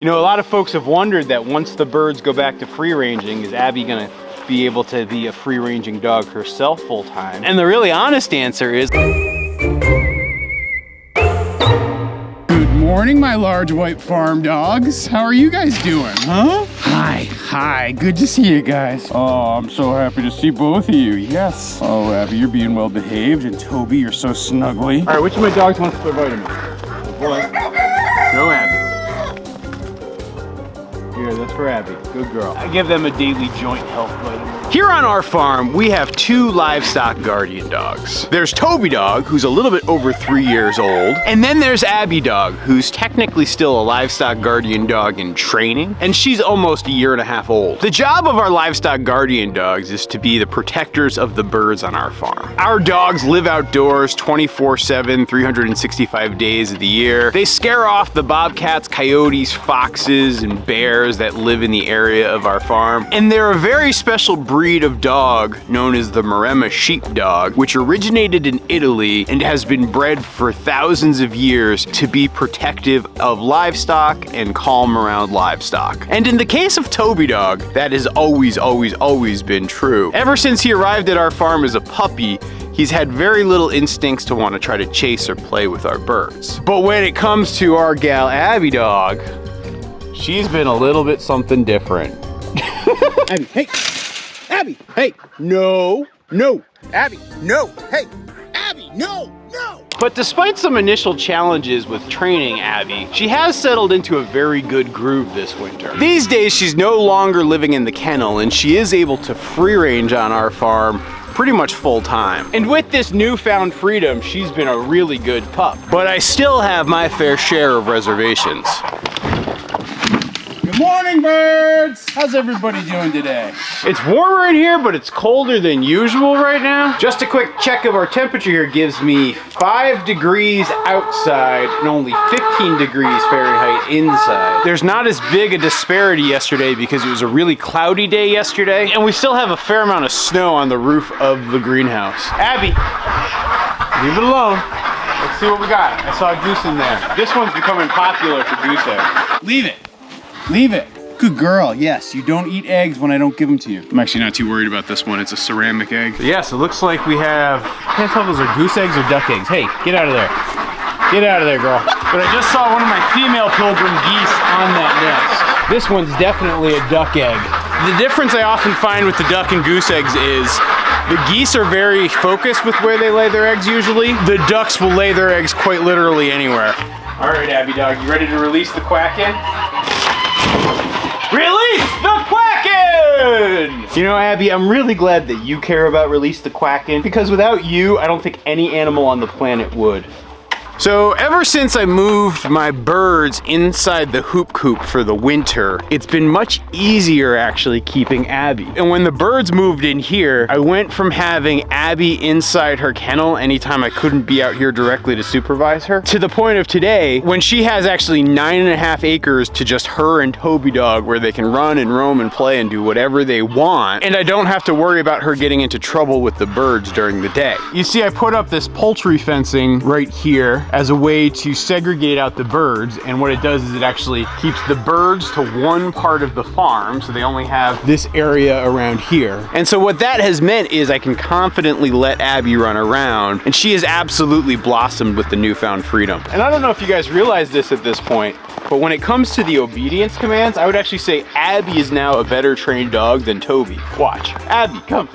You know, a lot of folks have wondered that once the birds go back to free ranging, is Abby gonna be able to be a free ranging dog herself full time? And the really honest answer is... Good morning, my large white farm dogs. How are you guys doing, huh? Hi, good to see you guys. Oh, I'm so happy to see both of you, yes. Oh, Abby, you're being well behaved, and Toby, you're so snuggly. All right, which of my dogs wants their vitamin? Boy. No, Abby. Here, that's for Abby. Good girl. I give them a daily joint health vitamin. Here on our farm, we have two livestock guardian dogs. There's Toby Dog, who's a little bit over 3 years old. And then there's Abby Dog, who's technically still a livestock guardian dog in training. And she's almost 1.5 years old. The job of our livestock guardian dogs is to be the protectors of the birds on our farm. Our dogs live outdoors 24/7, 365 days of the year. They scare off the bobcats, coyotes, foxes, and bears that live in the area of our farm. And they're a very special breed of dog known as the Maremma sheepdog, which originated in Italy and has been bred for thousands of years to be protective of livestock and calm around livestock. And in the case of Toby Dog, that has always been true. Ever since he arrived at our farm as a puppy, he's had very little instincts to want to try to chase or play with our birds. But when it comes to our gal Abby Dog, she's been a little bit something different. Abby, hey! Abby, hey! No! Abby, no! Hey! Abby, no! But despite some initial challenges with training Abby, she has settled into a very good groove this winter. These days, she's no longer living in the kennel, and she is able to free range on our farm pretty much full time. And with this newfound freedom, she's been a really good pup. But I still have my fair share of reservations. Good morning, birds. How's everybody doing today? It's warmer in here, but it's colder than usual right now. Just a quick check of our temperature here gives me 5 degrees outside and only 15 degrees Fahrenheit inside. There's not as big a disparity yesterday because it was a really cloudy day yesterday, and we still have a fair amount of snow on the roof of the greenhouse. Abby, leave it alone. Let's see what we got. I saw a goose in there. This one's becoming popular for goose eggs. Leave it. Leave it. Good girl. Yes, you don't eat eggs when I don't give them to you. I'm actually not too worried about this one. It's a ceramic egg. Yes, it looks like we have, I can't tell if those are goose eggs or duck eggs. Hey, get out of there. Get out of there, girl. But I just saw one of my female pilgrim geese on that nest. This one's definitely a duck egg. The difference I often find with the duck and goose eggs is the geese are very focused with where they lay their eggs usually. The ducks will lay their eggs quite literally anywhere. All right, Abby Dog, you ready to release the quacken? Release the Quacken! You know, Abby, I'm really glad that you care about Release the Quacken, because without you, I don't think any animal on the planet would. So ever since I moved my birds inside the hoop coop for the winter, it's been much easier actually keeping Abby. And when the birds moved in here, I went from having Abby inside her kennel anytime I couldn't be out here directly to supervise her, to the point of today when she has actually 9.5 acres to just her and Toby Dog, where they can run and roam and play and do whatever they want. And I don't have to worry about her getting into trouble with the birds during the day. You see, I put up this poultry fencing right here as a way to segregate out the birds, and what it does is it actually keeps the birds to one part of the farm, so they only have this area around here. And so what that has meant is I can confidently let Abby run around, and she has absolutely blossomed with the newfound freedom. And I don't know if you guys realize this at this point, but when it comes to the obedience commands, I would actually say Abby is now a better trained dog than Toby. Watch. Abby, come.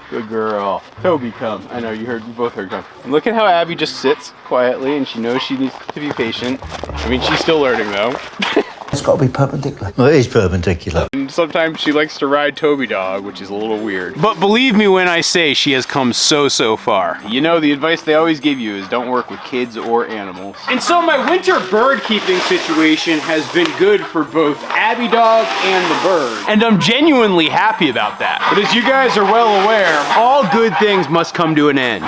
Good girl. Toby, come. I know you both heard come. And look at how Abby just sits quietly, and she knows she needs to be patient. I mean, she's still learning though. It's got to be perpendicular. Well, it is perpendicular. And sometimes she likes to ride Toby Dog, which is a little weird. But believe me when I say she has come so far. You know, the advice they always give you is don't work with kids or animals. And so my winter bird keeping situation has been good for both Abby Dog and the bird. And I'm genuinely happy about that. But as you guys are well aware, all good things must come to an end.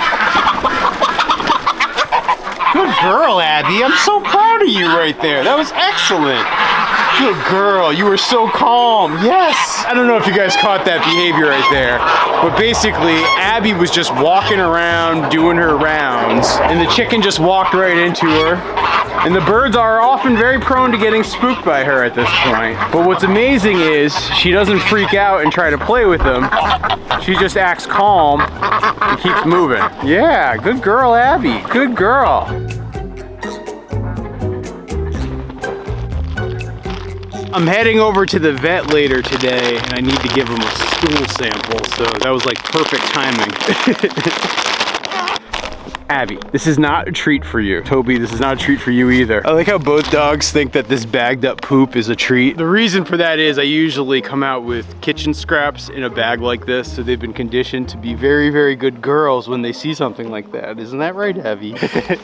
Good girl, Abby. I'm so proud of you right there. That was excellent. Good girl, you were so calm. Yes. I don't know if you guys caught that behavior right there, but basically Abby was just walking around doing her rounds, and the chicken just walked right into her. And the birds are often very prone to getting spooked by her at this point. But what's amazing is she doesn't freak out and try to play with them. She just acts calm and keeps moving. Yeah, good girl, Abby. Good girl. I'm heading over to the vet later today and I need to give him a stool sample, so that was like perfect timing. Abby, this is not a treat for you. Toby, this is not a treat for you either. I like how both dogs think that this bagged up poop is a treat. The reason for that is I usually come out with kitchen scraps in a bag like this, so they've been conditioned to be very, very good girls when they see something like that. Isn't that right, Abby?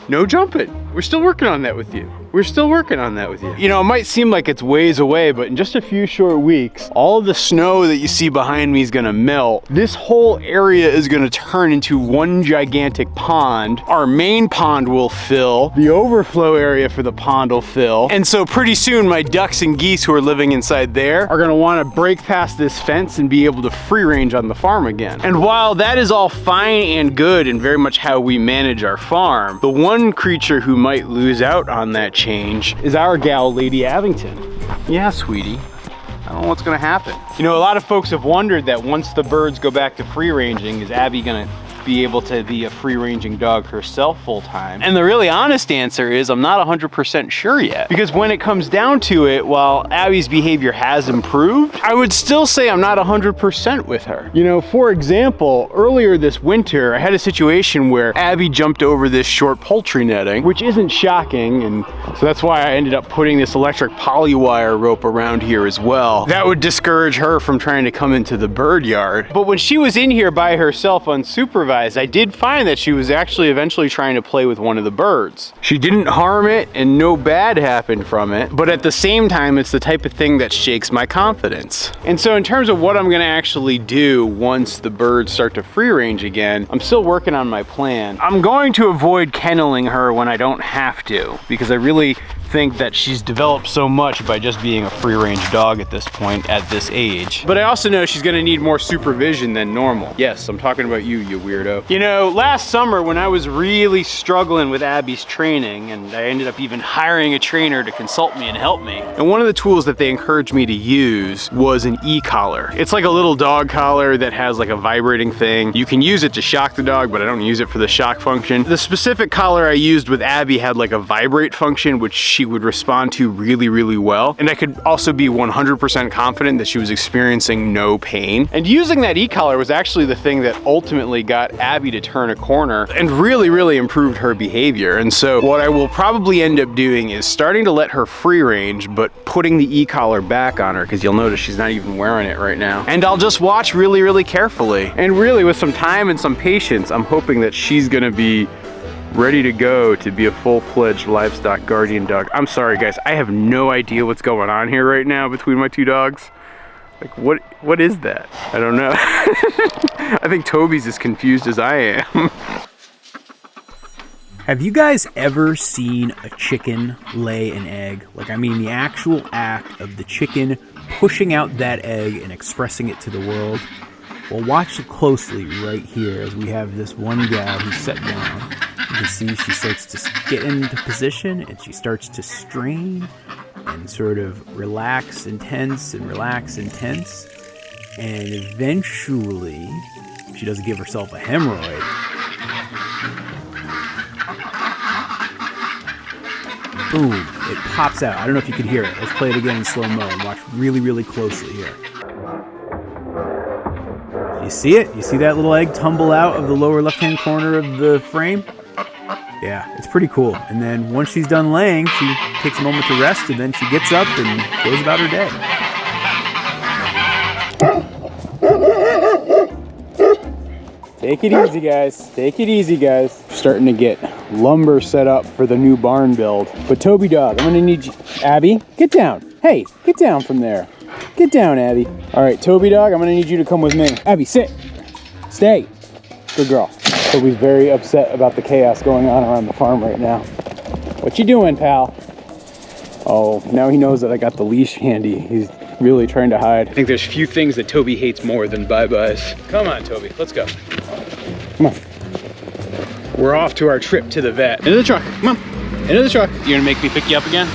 No jumping. We're still working on that with you. We're still working on that with you. You know, it might seem like it's ways away, but in just a few short weeks, all of the snow that you see behind me is gonna melt. This whole area is gonna turn into one gigantic pond. Our main pond will fill. The overflow area for the pond will fill. And so pretty soon, my ducks and geese who are living inside there are gonna wanna break past this fence and be able to free range on the farm again. And while that is all fine and good and very much how we manage our farm, the one creature who might lose out on that change is our gal, Lady Abington. Yeah, sweetie. I don't know what's gonna happen. You know, a lot of folks have wondered that once the birds go back to free ranging, is Abby gonna be able to be a free ranging dog herself full time? And the really honest answer is I'm not 100% sure yet. Because when it comes down to it, while Abby's behavior has improved, I would still say I'm not 100% with her. You know, for example, earlier this winter, I had a situation where Abby jumped over this short poultry netting, which isn't shocking, and so that's why I ended up putting this electric polywire rope around here as well. That would discourage her from trying to come into the bird yard. But when she was in here by herself unsupervised, I did find that she was actually eventually trying to play with one of the birds. She didn't harm it and no bad happened from it, but at the same time, it's the type of thing that shakes my confidence. And so in terms of what I'm gonna actually do once the birds start to free range again, I'm still working on my plan. I'm going to avoid kenneling her when I don't have to, because I really think that she's developed so much by just being a free range dog at this point, at this age. But I also know she's gonna need more supervision than normal. Yes, I'm talking about you, you weirdo. You know, last summer when I was really struggling with Abby's training, and I ended up even hiring a trainer to consult me and help me, and one of the tools that they encouraged me to use was an e-collar. It's like a little dog collar that has like a vibrating thing. You can use it to shock the dog, but I don't use it for the shock function. The specific collar I used with Abby had like a vibrate function, which she would respond to really, really well. And I could also be 100% confident that she was experiencing no pain. And using that e-collar was actually the thing that ultimately got Abby to turn a corner and really, really improved her behavior. And so what I will probably end up doing is starting to let her free range, but putting the e-collar back on her, because you'll notice she's not even wearing it right now. And I'll just watch really, really carefully. And really with some time and some patience, I'm hoping that she's gonna be ready to go to be a full-fledged livestock guardian dog. I'm sorry guys, I have no idea what's going on here right now between my two dogs. Like what is that? I don't know. I think Toby's as confused as I am. Have you guys ever seen a chicken lay an egg? Like, I mean, the actual act of the chicken pushing out that egg and expressing it to the world? Well, watch it closely right here as we have this one gal who's set down. You can see she starts to get into position and she starts to strain and sort of relax and tense and relax and tense. And eventually, if she doesn't give herself a hemorrhoid, boom, it pops out. I don't know if you could hear it. Let's play it again in slow-mo and watch really, really closely here. You see it? You see that little egg tumble out of the lower left-hand corner of the frame? Yeah, it's pretty cool. And then once she's done laying, she takes a moment to rest, and then she gets up and goes about her day. Take it easy, guys. Take it easy, guys. Starting to get lumber set up for the new barn build. But Toby dog, I'm gonna need you. Abby, get down. Hey, get down from there. Get down, Abby. All right, Toby dog, I'm gonna need you to come with me. Abby, sit. Stay. Good girl. Toby's very upset about the chaos going on around the farm right now. What you doing, pal? Oh, now he knows that I got the leash handy. He's really trying to hide. I think there's few things that Toby hates more than bye-byes. Come on, Toby, let's go. Come on. We're off to our trip to the vet. Into the truck, come on. Into the truck. You're gonna make me pick you up again?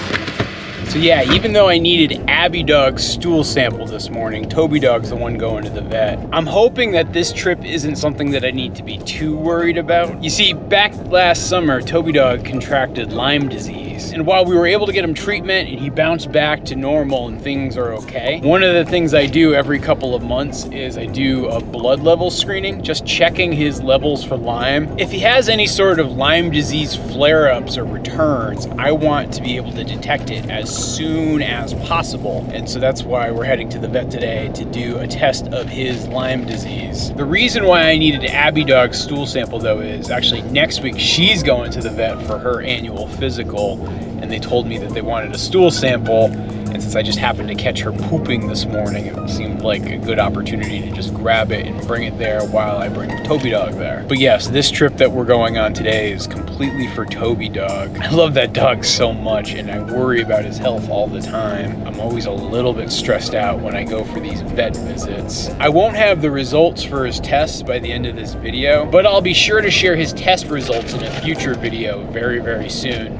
So yeah, even though I needed Abby Dog's stool sample this morning, Toby Dog's the one going to the vet. I'm hoping that this trip isn't something that I need to be too worried about. You see, back last summer, Toby Dog contracted Lyme disease. And while we were able to get him treatment and he bounced back to normal and things are okay, one of the things I do every couple of months is I do a blood level screening, just checking his levels for Lyme. If he has any sort of Lyme disease flare-ups or returns, I want to be able to detect it as soon as possible. And so that's why we're heading to the vet today to do a test of his Lyme disease. The reason why I needed Abby Dog's stool sample though is actually next week she's going to the vet for her annual physical, and they told me that they wanted a stool sample. And since I just happened to catch her pooping this morning, it seemed like a good opportunity to just grab it and bring it there while I bring Toby Dog there. But yes, this trip that we're going on today is completely for Toby Dog. I love that dog so much and I worry about his health all the time. I'm always a little bit stressed out when I go for these vet visits. I won't have the results for his tests by the end of this video, but I'll be sure to share his test results in a future video very, very soon.